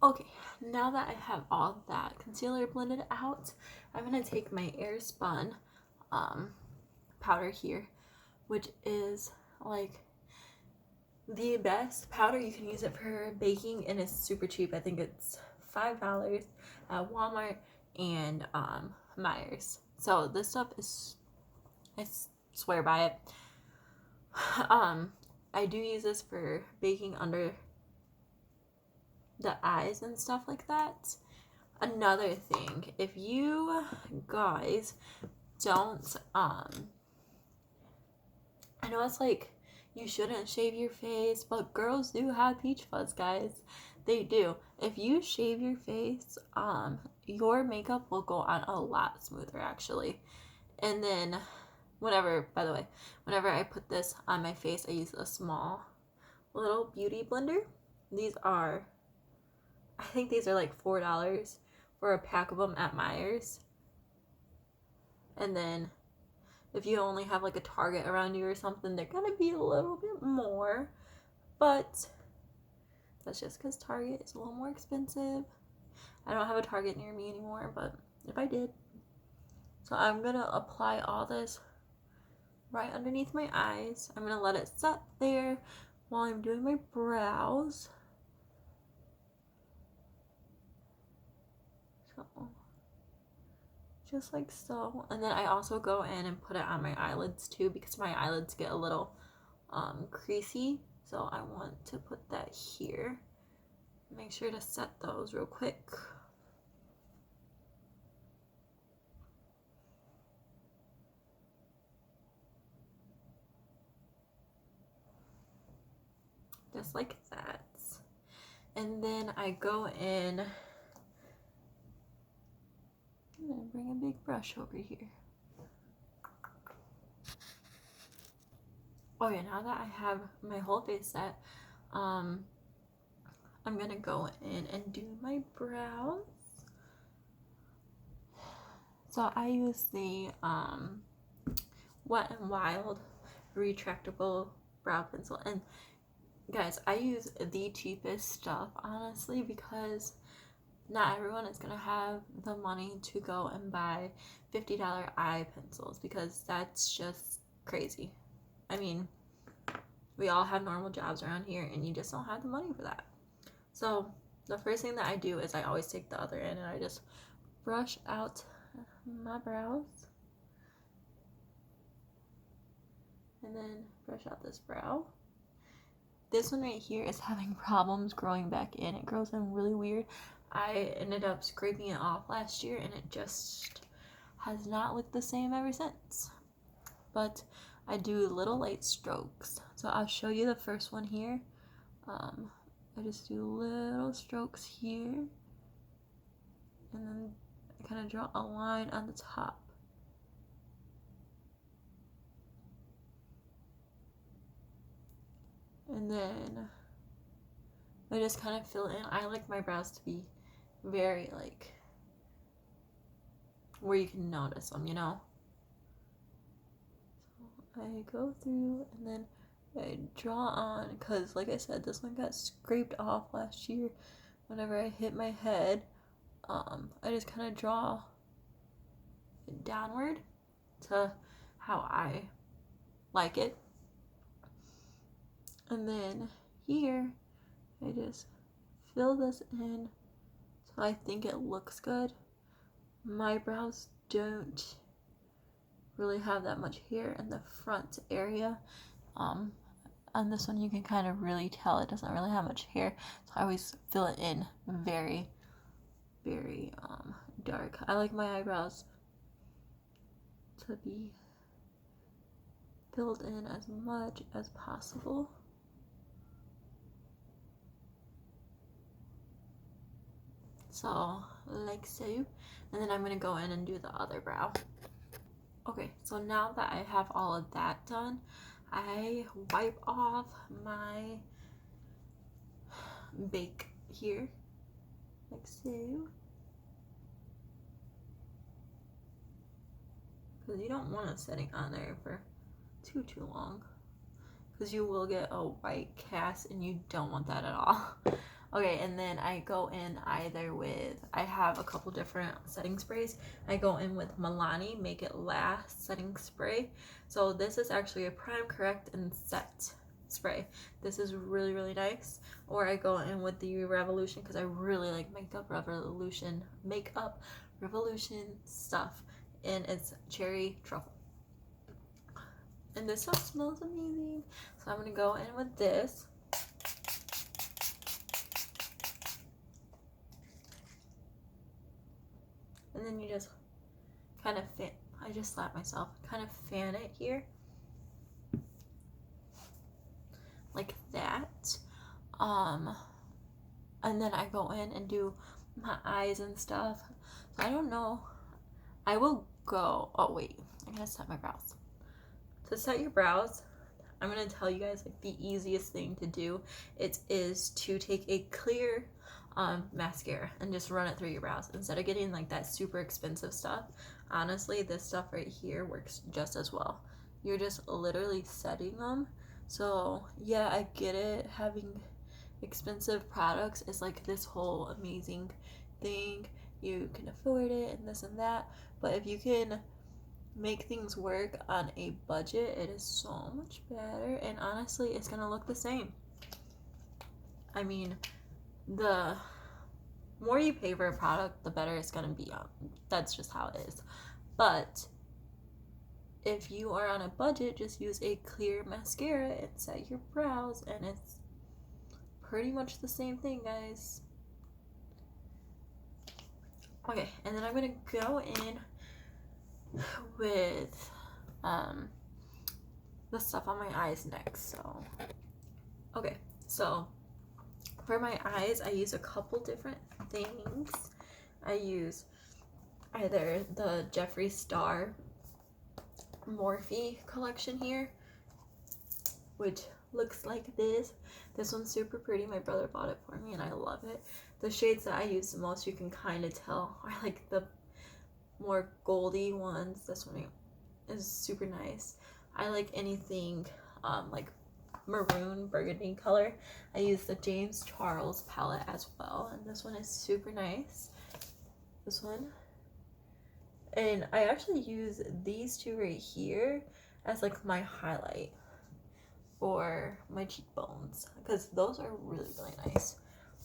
Okay, now that I have all that concealer blended out, I'm gonna take my Airspun powder here, which is like the best powder. You can use it for baking and it's super cheap. I think it's $5 at Walmart and Myers. So this stuff is, I swear by it. I do use this for baking under the eyes and stuff like that. Another thing, if you guys don't I know it's like you shouldn't shave your face, but girls do have peach fuzz, guys. They do. If you shave your face, your makeup will go on a lot smoother actually. And then by the way, whenever I put this on my face, I use a small little beauty blender. These are, I think these are like $4 for a pack of them at Myers. And then if you only have like a Target around you or something, they're gonna be a little bit more. But that's just because Target is a little more expensive. I don't have a Target near me anymore, but if I did. So I'm gonna apply all this right underneath my eyes. I'm gonna let it set there while I'm doing my brows. So just like so. And then I also go in and put it on my eyelids too, because my eyelids get a little creasy. So I want to put that here. Make sure to set those real quick. Just like that. And then I go in, I'm gonna bring a big brush over here. Oh yeah, now that I have my whole face set, I'm gonna go in and do my brows. So I use the Wet n Wild retractable brow pencil, and guys, I use the cheapest stuff honestly, because not everyone is gonna have the money to go and buy $50 eye pencils, because that's just crazy. I mean, we all have normal jobs around here and you just don't have the money for that. So the first thing that I do is I always take the other end and I just brush out my brows. And then brush out this brow. This one right here is having problems growing back in. It grows in really weird. I ended up scraping it off last year and it just has not looked the same ever since. But I do little light strokes. So I'll show you the first one here. I just do little strokes here. And then I kind of draw a line on the top. And then I just kind of fill in. I like my brows to be very like where you can notice them, you know? So I go through and then I draw on, because like I said, this one got scraped off last year whenever I hit my head. I just kind of draw it downward to how I like it. And then here, I just fill this in so I think it looks good. My brows don't really have that much hair in the front area. On this one you can kind of really tell it doesn't really have much hair, so I always fill it in very, very dark. I like my eyebrows to be filled in as much as possible. So like so, and then I'm gonna go in and do the other brow. Okay, so now that I have all of that done, I wipe off my bake here, like so. Because you don't want it sitting on there for too long, because you will get a white cast and you don't want that at all. Okay, and then I go in either with, I have a couple different setting sprays. I go in with Milani Make It Last setting spray. So this is actually a prime, correct, and set spray. This is really, really nice. Or I go in with the Revolution because I really like makeup revolution stuff, and it's cherry truffle. And this stuff smells amazing. So I'm gonna go in with this. And then you just kind of fan, I just slapped myself, kind of fan it here. Like that. And then I go in and do my eyes and stuff. So I don't know. I will go, oh wait, I gotta set my brows. To set your brows, I'm gonna tell you guys like the easiest thing to do. It is to take a clear mascara and just run it through your brows instead of getting like that super expensive stuff. Honestly, this stuff right here works just as well. You're just literally setting them. So yeah, I get it. Having expensive products is like this whole amazing thing. You can afford it and this and that. But if you can make things work on a budget, it is so much better. And honestly, it's gonna look the same. I mean, the more you pay for a product, the better it's gonna be. That's just how it is. But if you are on a budget, just use a clear mascara and set your brows, and it's pretty much the same thing, guys. Okay, and then I'm gonna go in with the stuff on my eyes next. So okay, so for my eyes, I use a couple different things. I use either the Jeffree Star Morphe collection here, which looks like this. This one's super pretty. My brother bought it for me and I love it. The shades that I use the most, you can kind of tell, are like the more goldy ones. This one is super nice. I like anything like maroon burgundy color. I use the James Charles palette as well, and this one is super nice. This one, and I actually use these two right here as like my highlight for my cheekbones because those are really, really nice.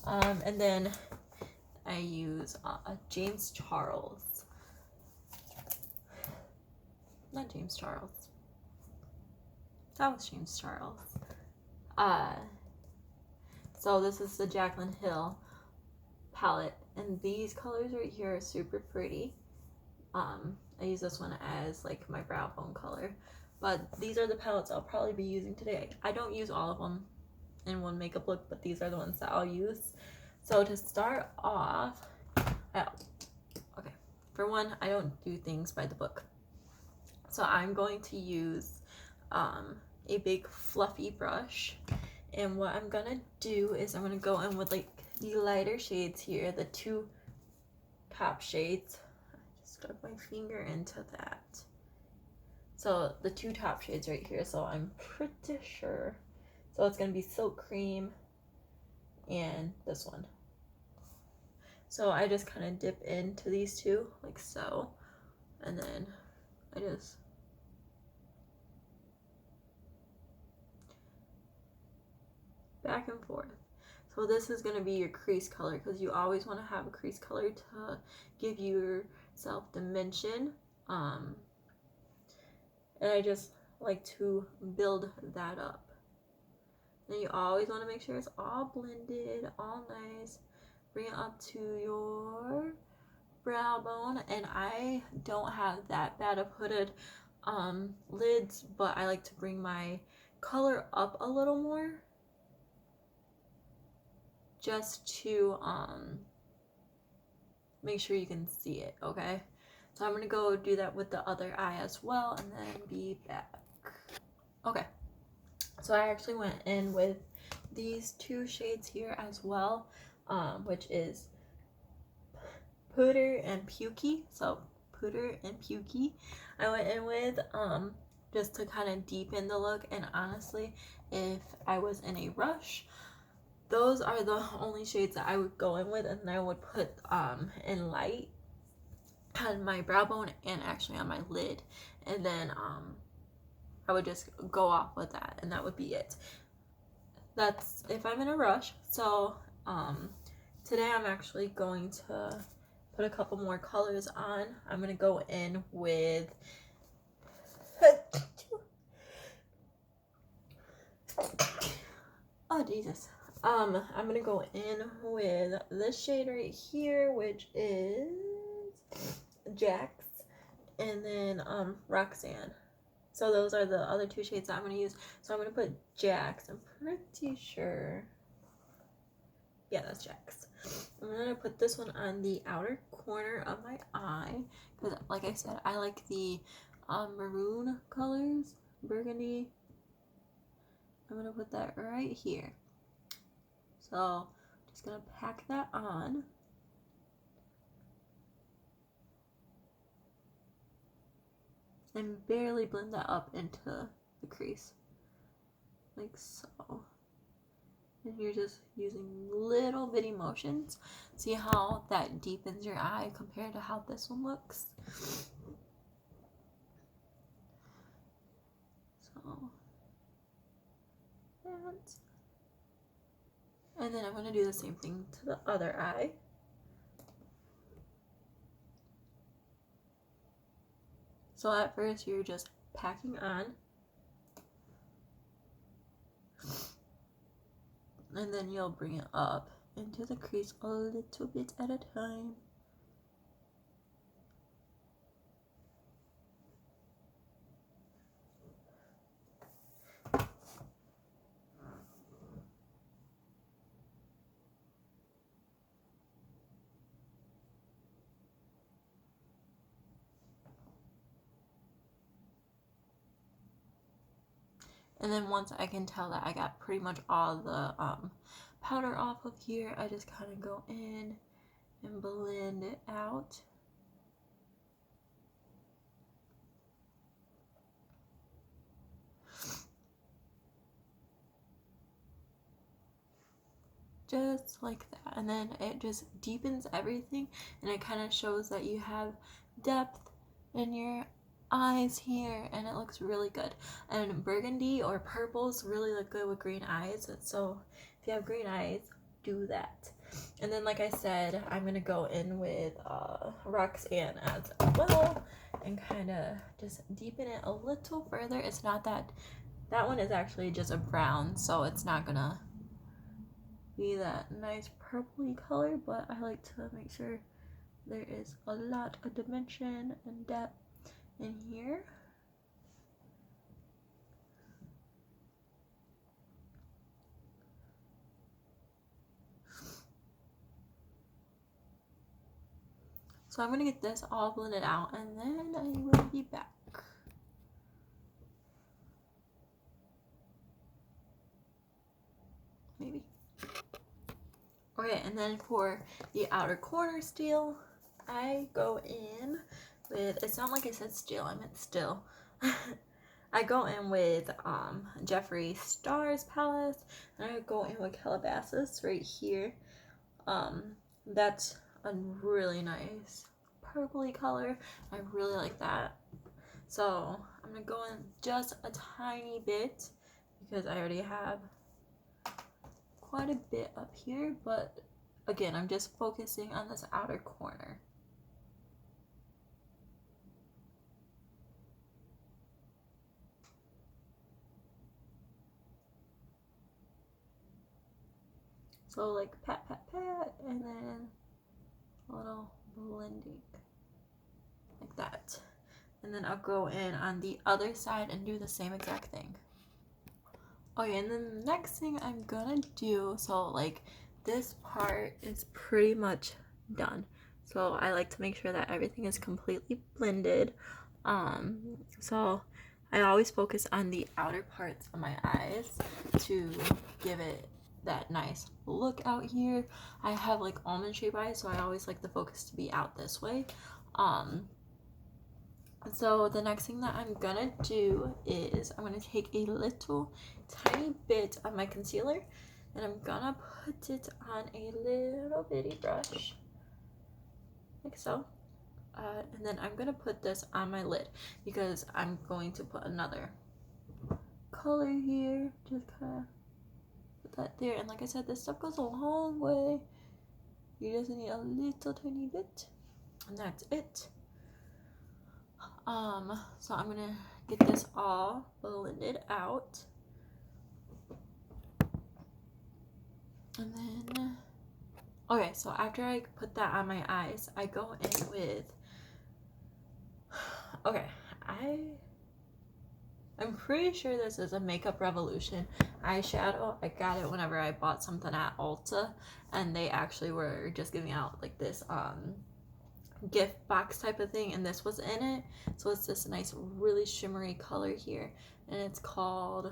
And then I use a James Charles, not James Charles, that was James Charles. So this is the Jaclyn Hill palette, and these colors right here are super pretty. I use this one as like my brow bone color, but these are the palettes I'll probably be using today. I don't use all of them in one makeup look, but these are the ones that I'll use. So to start off, okay, for one, I don't do things by the book. So I'm going to use a big fluffy brush, and what I'm gonna do is I'm gonna go in with like the lighter shades here, the two top shades. I just stuck my finger into that. So the two top shades right here, so I'm pretty sure. So it's gonna be Silk Cream and this one. So I just kind of dip into these two like so, and then I just back and forth. So this is going to be your crease color because you always want to have a crease color to give yourself dimension. And I just like to build that up. And you always want to make sure it's all blended, all nice. Bring it up to your brow bone. And I don't have that bad of hooded lids, but I like to bring my color up a little more, just to make sure you can see it, okay? So I'm gonna go do that with the other eye as well and then be back. Okay, so I actually went in with these two shades here as well, which is Pooter and Pukey. So Pooter and Pukey I went in with just to kind of deepen the look. And honestly, if I was in a rush, those are the only shades that I would go in with, and then I would put in light on my brow bone and actually on my lid, and then I would just go off with that, and that would be it. That's if I'm in a rush. So today I'm actually going to put a couple more colors on. I'm gonna go in with oh Jesus. I'm gonna go in with this shade right here, which is Jax, and then Roxanne. So those are the other two shades that I'm gonna use. So I'm gonna put Jax. I'm pretty sure. Yeah, that's Jax. I'm gonna put this one on the outer corner of my eye because, like I said, I like the maroon colors, burgundy. I'm gonna put that right here. So just gonna pack that on. And barely blend that up into the crease. Like so. And you're just using little bitty motions. See how that deepens your eye compared to how this one looks? So, that. And then I'm going to do the same thing to the other eye. So at first you're just packing on. And then you'll bring it up into the crease a little bit at a time. And then once I can tell that I got pretty much all the powder off of here, I just kind of go in and blend it out. Just like that. And then it just deepens everything, and it kind of shows that you have depth in your eyes here, and it looks really good. And burgundy or purples really look good with green eyes, so if you have green eyes, do that. And then, like I said, I'm gonna go in with Roxanne as well and kind of just deepen it a little further. It's not that one is actually just a brown, so it's not gonna be that nice purpley color, but I like to make sure there is a lot of dimension and depth in here. So I'm gonna get this all blended out, and then I will be back. Maybe. Okay, and then for the outer corner still, I go in with, it's not like I said still, I meant still. I go in with Jeffree Star's palette, and I go in with Calabasas right here. That's a really nice purpley color. I really like that. So I'm gonna go in just a tiny bit because I already have quite a bit up here, but again, I'm just focusing on this outer corner. So like pat, pat, pat, and then a little blending like that. And then I'll go in on the other side and do the same exact thing. Okay, and then the next thing I'm gonna do, so like this part is pretty much done. So I like to make sure that everything is completely blended. So I always focus on the outer parts of my eyes to give it that nice look out here. I have like almond shaped eyes, so I always like the focus to be out this way. So the next thing that I'm gonna do is I'm gonna take a little tiny bit of my concealer And I'm gonna put it on a little bitty brush, like so. And then I'm gonna put this on my lid because I'm going to put another color here. Just kind of put that there. And like I said, this stuff goes a long way. You just need a little tiny bit, and that's it. So I'm gonna get this all blended out. And then, okay, so after I put that on my eyes, I go in with, okay, I'm pretty sure this is a Makeup Revolution eyeshadow. I got it whenever I bought something at Ulta, and they actually were just giving out like this gift box type of thing, and this was in it. So it's this nice really shimmery color here, and it's called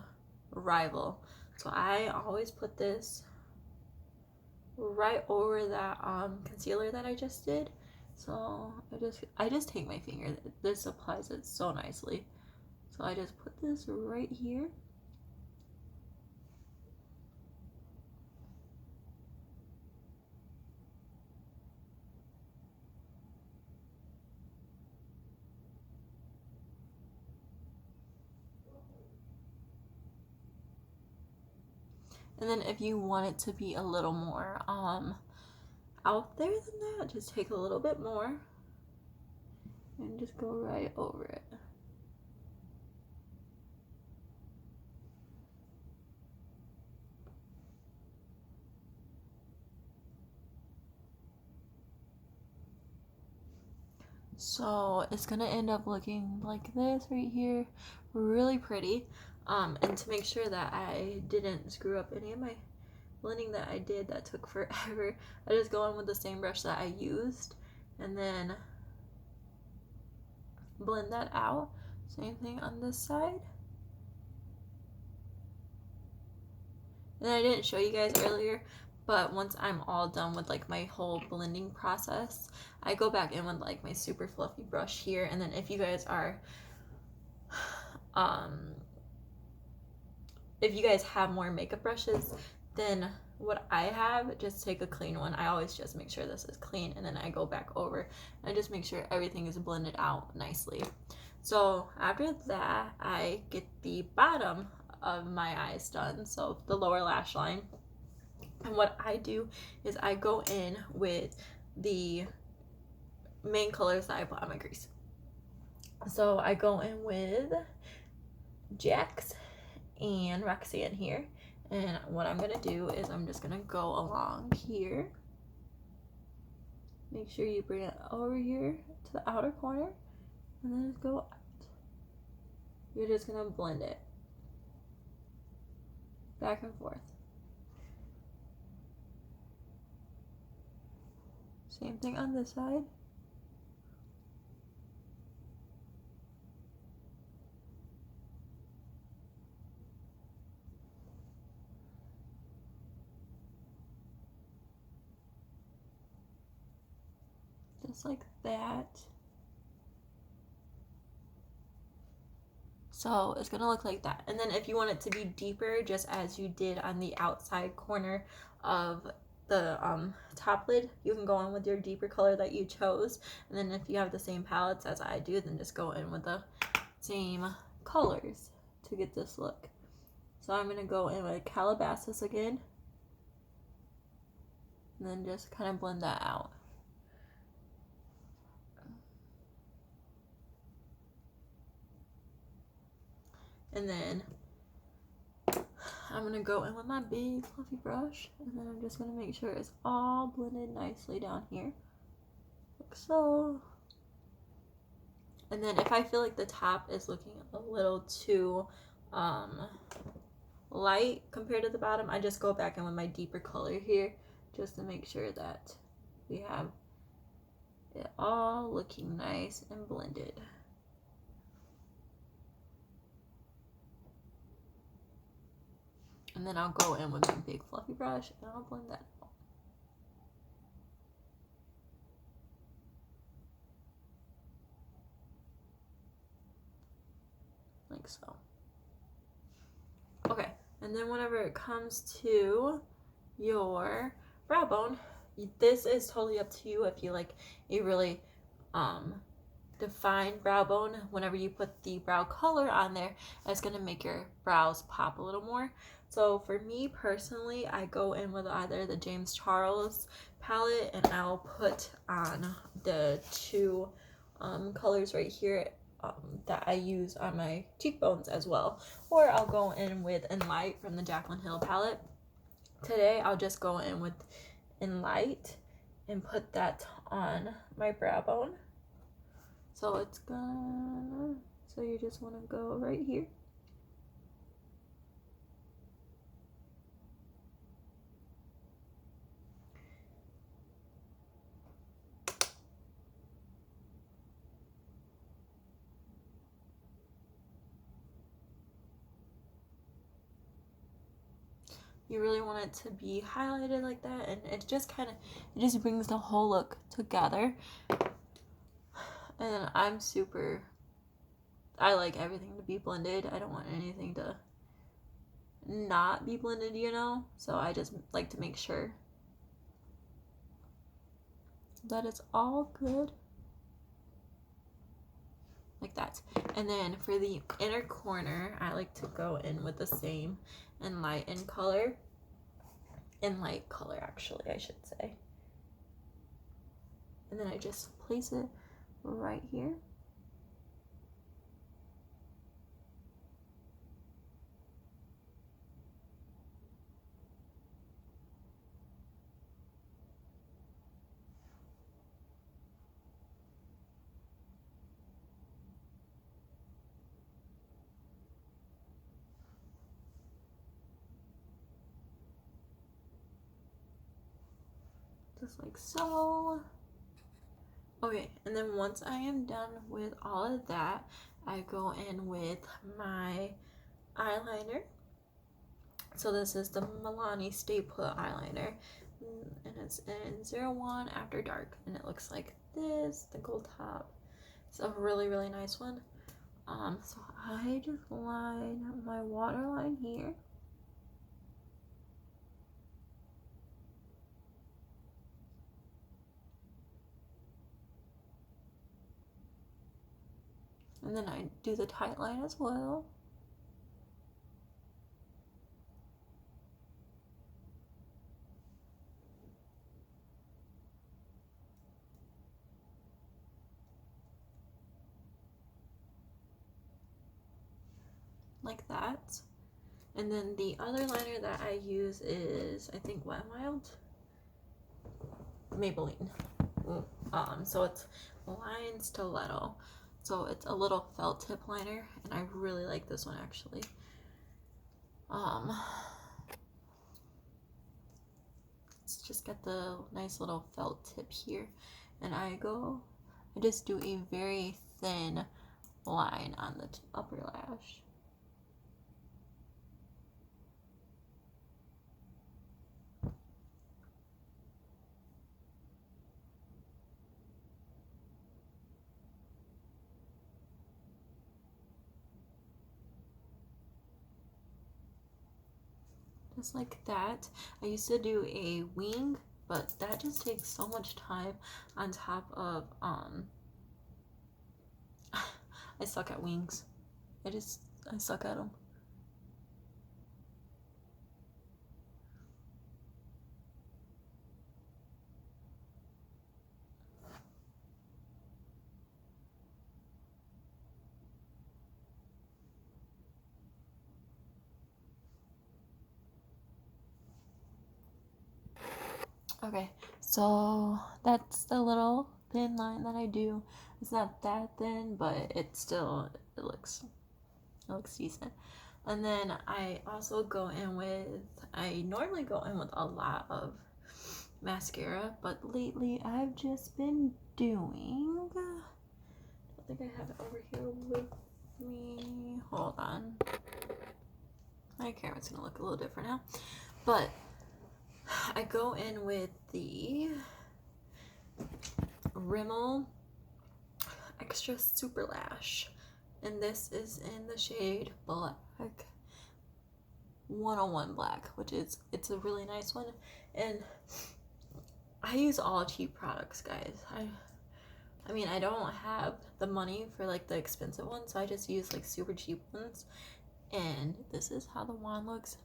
Rival. So I always put this right over that concealer that I just did. So I just take my finger. This applies it so nicely. So I just put this right here. And then if you want it to be a little more out there than that, just take a little bit more and just go right over it. So it's gonna end up looking like this right here, really pretty. And to make sure that I didn't screw up any of my blending that I did that took forever, I just go in with the same brush that I used and then blend that out. Same thing on this side. And I didn't show you guys earlier, but once I'm all done with like my whole blending process, I go back in with like my super fluffy brush here. And then if you guys are if you guys have more makeup brushes than what I have, just take a clean one. I always just make sure this is clean, and then I go back over and just make sure everything is blended out nicely. So after that, I get the bottom of my eyes done, so the lower lash line. And what I do is I go in with the main colors that I put on my crease. So I go in with Jax and Roxanne here, and what I'm gonna do is I'm just gonna go along here, make sure you bring it over here to the outer corner, and then just go out. You're just gonna blend it back and forth. Same thing on this side. Just like that. So it's gonna look like that. And then if you want it to be deeper, just as you did on the outside corner of the top lid, you can go in with your deeper color that you chose. And then if you have the same palettes as I do, then just go in with the same colors to get this look. So I'm gonna go in with Calabasas again, and then just kind of blend that out. And then I'm gonna go in with my big fluffy brush, and then I'm just gonna make sure it's all blended nicely down here, like so. And then if I feel like the top is looking a little too light compared to the bottom, I just go back in with my deeper color here, just to make sure that we have it all looking nice and blended. And then I'll go in with my big fluffy brush and I'll blend that out. Like so. Okay, and then whenever it comes to your brow bone. This is totally up to you if you like a really defined brow bone. Whenever you put the brow color on there, it's going to make your brows pop a little more. So for me personally, I go in with either the James Charles palette, and I'll put on the two colors right here that I use on my cheekbones as well. Or I'll go in with In Light from the Jaclyn Hill palette. Today I'll just go in with In Light and put that on my brow bone. So it's gonna, so you just want to go right here. You really want it to be highlighted like that, and it just kind of, it just brings the whole look together. And I like everything to be blended. I don't want anything to not be blended, you know? So I just like to make sure that it's all good. Like that. And then for the inner corner, I like to go in with the same In Light color, actually, I should say. And then I just place it right here. Just like so. Okay, and then once I am done with all of that, I go in with my eyeliner. So this is the Milani Stay Put eyeliner, and it's in 01 After Dark, and it looks like this, the gold top. It's a really, really nice one. So I just line my waterline here. And then I do the tight line as well. Like that. And then the other liner that I use is, I think, Wet n Wild? Maybelline. So it's Line Stiletto. So it's a little felt tip liner, and I really like this one actually. It's just got the nice little felt tip here, and I just do a very thin line on the upper lash. Just like that. I used to do a wing, but that just takes so much time on top of I suck at wings. I suck at them. Okay, so that's the little thin line that I do. It's not that thin, but it looks decent. And then I also go in with, I normally go in with a lot of mascara, but lately I've just been doing, I think I have it over here with me. Hold on. My camera's gonna look a little different now, but I go in with the Rimmel Extra Super Lash, and this is in the shade Black 101 Black, which it's a really nice one. And I use all cheap products, guys. I mean, I don't have the money for like the expensive ones, so I just use like super cheap ones. And this is how the wand looks.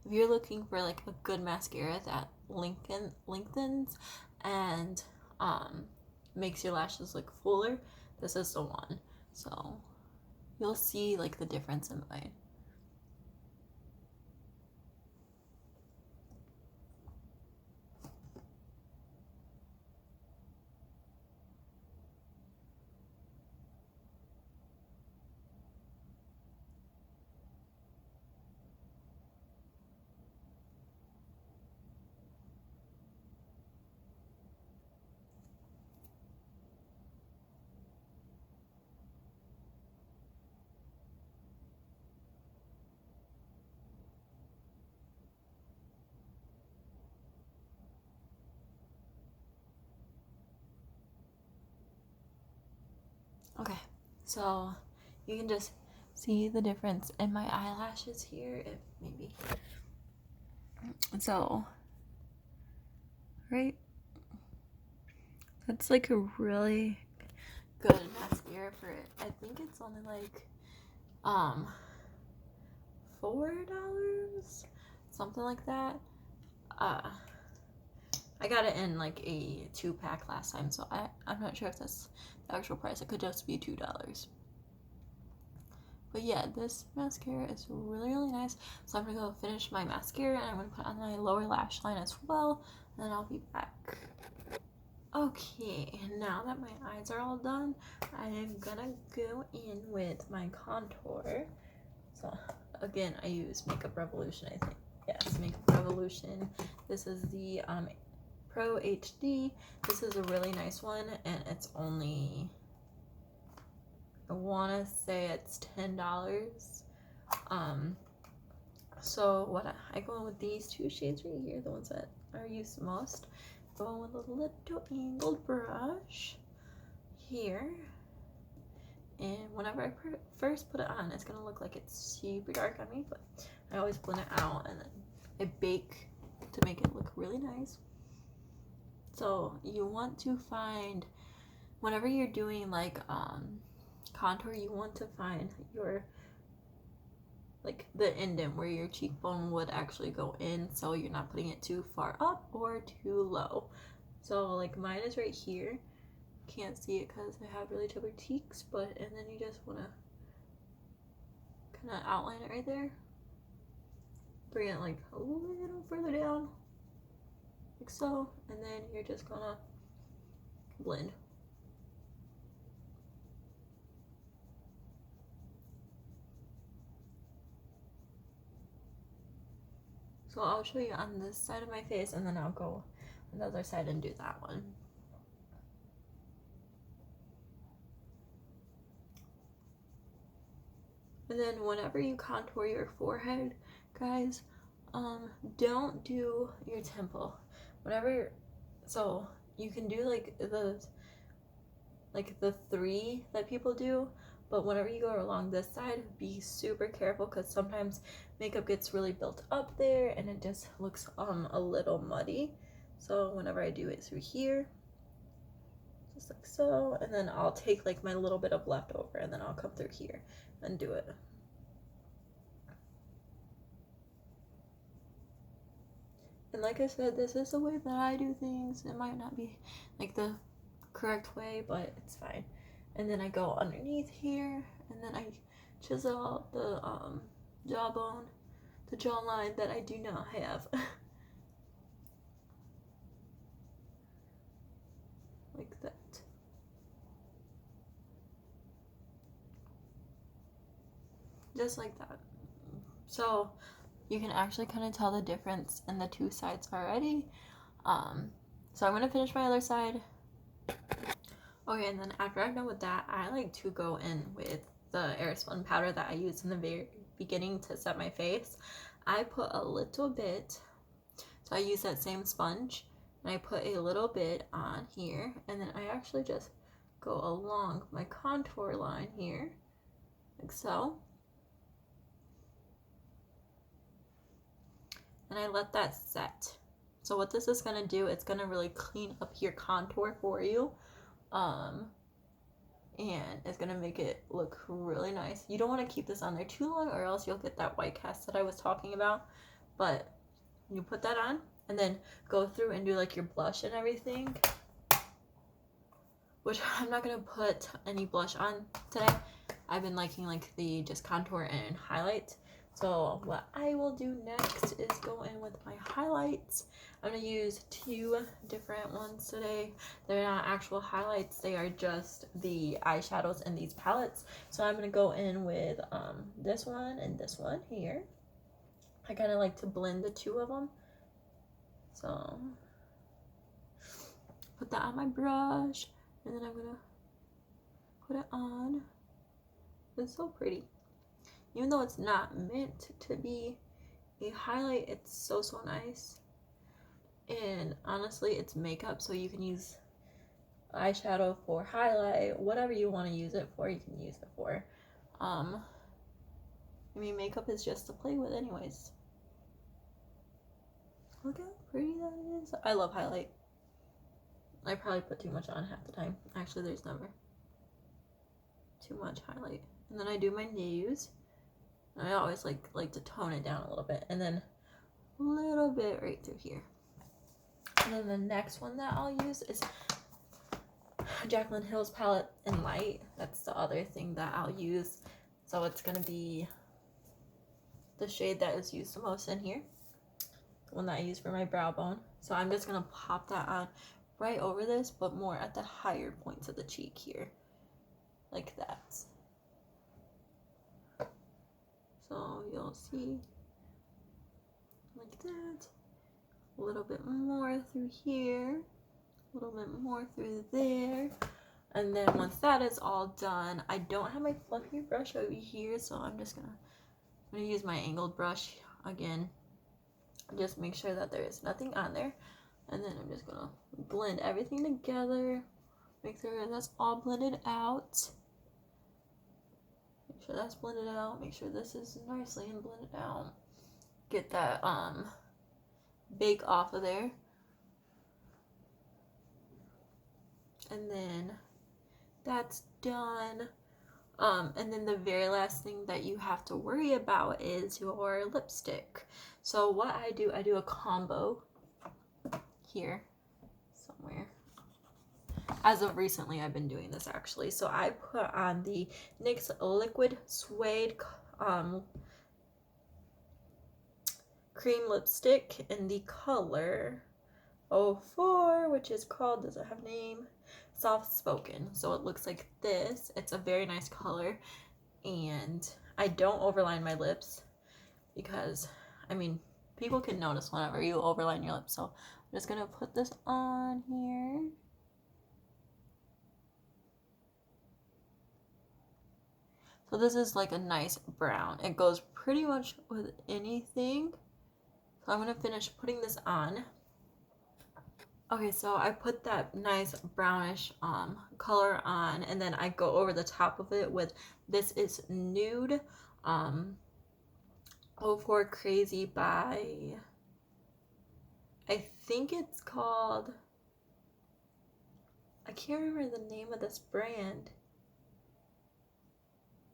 If you're looking for like a good mascara that lengthens and makes your lashes look fuller, this is the one. So you'll see like the difference in mine. Okay, so you can just see the difference in my eyelashes here, if maybe. So, right? That's like a really good mascara for it. I think it's only like $4, something like that. I got it in like a 2-pack last time, so I'm not sure if that's the actual price. It could just be $2. But yeah, this mascara is really, really nice. So I'm gonna go finish my mascara and I'm gonna put on my lower lash line as well, and then I'll be back. Okay, and now that my eyes are all done, I am gonna go in with my contour. So again, I use Makeup Revolution, I think. Yes, Makeup Revolution. This is the Pro HD. This is a really nice one, and it's only, I want to say it's $10. So what I go in with these two shades right here, the ones that are used the most. Go in with a little angled brush here, and whenever I first put it on, it's gonna look like it's super dark on me, but I always blend it out and then I bake to make it look really nice. So you want to find, whenever you're doing like contour, you want to find your, like the indent where your cheekbone would actually go in, so you're not putting it too far up or too low. So like mine is right here. Can't see it because I have really chubby cheeks, but, and then you just want to kind of outline it right there. Bring it like a little further down, like so, and then you're just gonna blend. So I'll show you on this side of my face, and then I'll go on the other side and do that one. And then whenever you contour your forehead, guys, don't do your temple. Whenever, so you can do like the 3 that people do, but whenever you go along this side, be super careful because sometimes makeup gets really built up there and it just looks a little muddy. So whenever I do it through here, just like so, and then I'll take like my little bit of leftover and then I'll come through here and do it. And like I said, this is the way that I do things. It might not be like the correct way, but it's fine. And then I go underneath here, and then I chisel out the jawbone, the jawline that I do not have. Like that. Just like that. So you can actually kind of tell the difference in the two sides already. So I'm gonna finish my other side. Okay, and then after I'm done with that, I like to go in with the Airspun powder that I used in the very beginning to set my face. I put a little bit, so I use that same sponge, and I put a little bit on here, and then I actually just go along my contour line here, like so. and I let that set. So what this is going to do, it's going to really clean up your contour for you. And it's going to make it look really nice. You don't want to keep this on there too long or else you'll get that white cast that I was talking about. But you put that on and then go through and do like your blush and everything. Which I'm not going to put any blush on today. I've been liking like the just contour and highlight. So what I will do next is go in with my highlights. I'm going to use 2 different ones today. They're not actual highlights. They are just the eyeshadows in these palettes. So I'm going to go in with this one and this one here. I kind of like to blend the 2 of them. So put that on my brush. And then I'm going to put it on. It's so pretty. Even though it's not meant to be a highlight, it's so nice. And honestly, it's makeup, so you can use eyeshadow for highlight, whatever you want to use it for, you can use it for. I mean, makeup is just to play with anyways. Look how pretty that is. I love highlight. I probably put too much on half the time. Actually, there's never too much highlight. And then I do my nose. I always like to tone it down a little bit, and then a little bit right through here. And then the next one that I'll use is Jaclyn Hill's palette in light. That's the other thing that I'll use. So it's gonna be the shade that is used the most in here, the one that I use for my brow bone. So I'm just gonna pop that on right over this, but more at the higher points of the cheek here, like that. So you'll see like that, a little bit more through here, a little bit more through there. And then once that is all done, I don't have my fluffy brush over here, so I'm gonna use my angled brush again. Just make sure that there is nothing on there. And then I'm just gonna blend everything together, make sure that's all blended out. Make sure that's blended out. Make sure this is nicely and blended out. Get that bake off of there. And then that's done. And then the very last thing that you have to worry about is your lipstick. So what I do a combo here somewhere. As of recently, I've been doing this actually. So I put on the NYX Liquid Suede cream lipstick in the color 04, which is called, does it have a name? Soft Spoken. So it looks like this. It's a very nice color, and I don't overline my lips because, I mean, people can notice whenever you overline your lips. So I'm just gonna put this on here. So this is like a nice brown. It goes pretty much with anything. So I'm gonna finish putting this on. Okay, so I put that nice brownish color on, and then I go over the top of it with, this is Nude 04 Crazy by, I think it's called, I can't remember the name of this brand,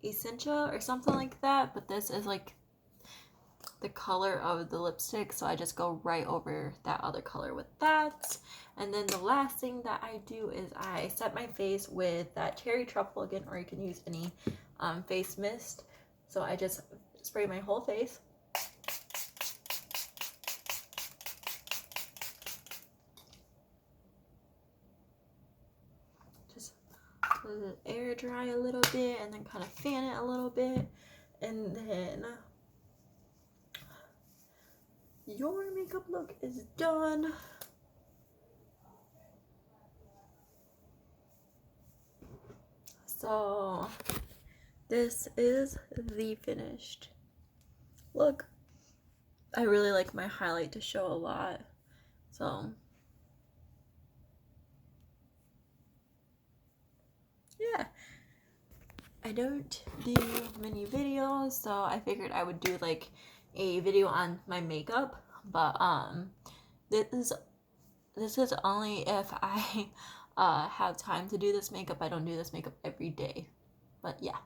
Essentia or something like that, but this is like the color of the lipstick, so I just go right over that other color with that. And then the last thing that I do is I set my face with that cherry truffle again, or you can use any face mist. So I just spray my whole face. Just let it air dry a little bit and then kind of fan it a little bit, and then your makeup look is done. So this is the finished look. I really like my highlight to show a lot. So yeah, I don't do many videos, so I figured I would do like a video on my makeup, But this is only if I have time to do this makeup. I don't do this makeup every day. But yeah.